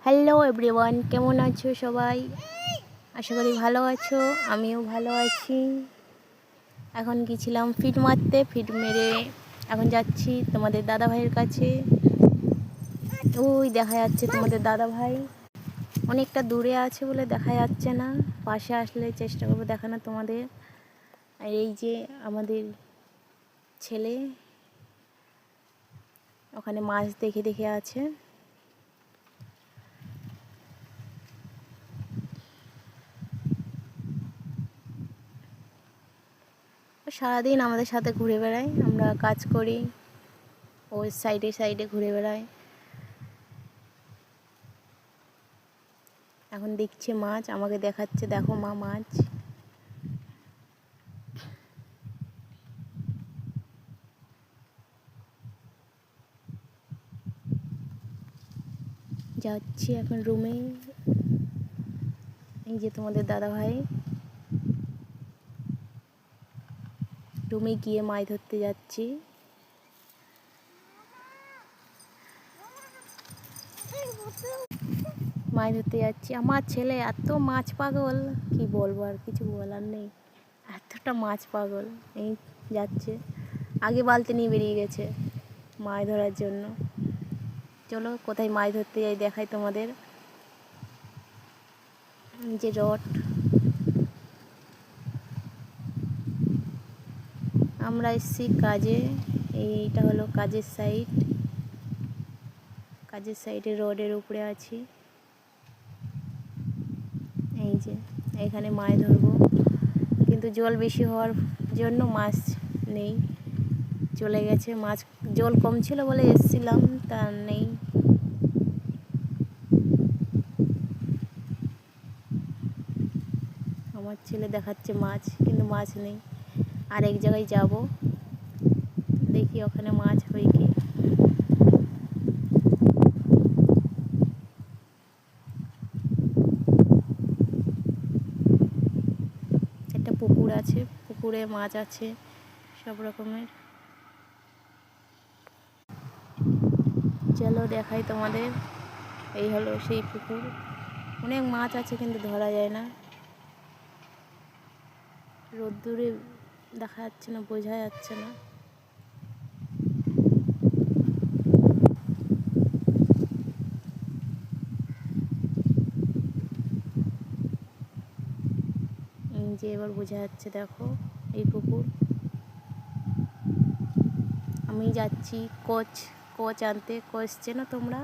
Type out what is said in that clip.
Hello everyone, কেমন আছো সবাই? আশা করি ভালো আছো, আমিও ভালো আছি। এখন গেছিলাম ফিট মারতে, ফিট মেরে এখন যাচ্ছি তোমাদের দাদা ভাইয়ের কাছে। ওই দেখা যাচ্ছে তোমাদের দাদা ভাই, অনেকটা দূরে আছে বলে দেখা যাচ্ছে না, পাশে আসলে চেষ্টা করবো দেখানো তোমাদের। আর এই যে আমাদের ছেলে ওখানে মাছ দেখে দেখে আছে। সারাদিন আমাদের সাথে ঘুরে বেড়ায়, আমরা কাজ করি, ওই সাইডে সাইডে ঘুরে বেড়ায়। এখন দেখছে মাছ, আমাকে দেখাচ্ছে, দেখো মা মাছ। যাচ্ছি এখন রুমে। এই যে তোমাদের দাদা ভাই রুমে গিয়ে মাছ ধরতে যাচ্ছি। মাছ ধরতে যাচ্ছি, আমার ছেলে এত মাছ পাগল, কি বলবো, আর কিছু বলার নেই, এতটা মাছ পাগল। এই যাচ্ছে, আগে বালতি নিয়ে বেরিয়ে গেছে মাছ ধরার জন্য। চলো কোথায় মাছ ধরতে যাই দেখাই তোমাদের। যে রড, আমরা এসেছি কাজে, এইটা হলো কাজের সাইড, কাজের সাইডে রোডের উপরে আছি। এই যে এখানে মাছ ধরবো, কিন্তু জল বেশি হওয়ার জন্য মাছ নেই, চলে গেছে মাছ। জল কম ছিল বলে এসেছিলাম, তা নেই। আমার ছেলে দেখাচ্ছে মাছ, কিন্তু মাছ নেই। আর এক জায়গায় যাব, দেখি ওখানে মাছ হয় কি। একটা পুকুর আছে, পুকুরে মাছ আছে সব রকমের। চলো দেখাই তোমাদের, এই হলো সেই পুকুর। অনেক মাছ আছে কিন্তু ধরা যায় না, রোদ্দুরে দেখা যাচ্ছে না, বোঝা যাচ্ছে না। যে এবার বোঝা যাচ্ছে, দেখো এই পুকুর। আমি যাচ্ছি কোচ, কোচ আনতে। কোচ চেনো তোমরা?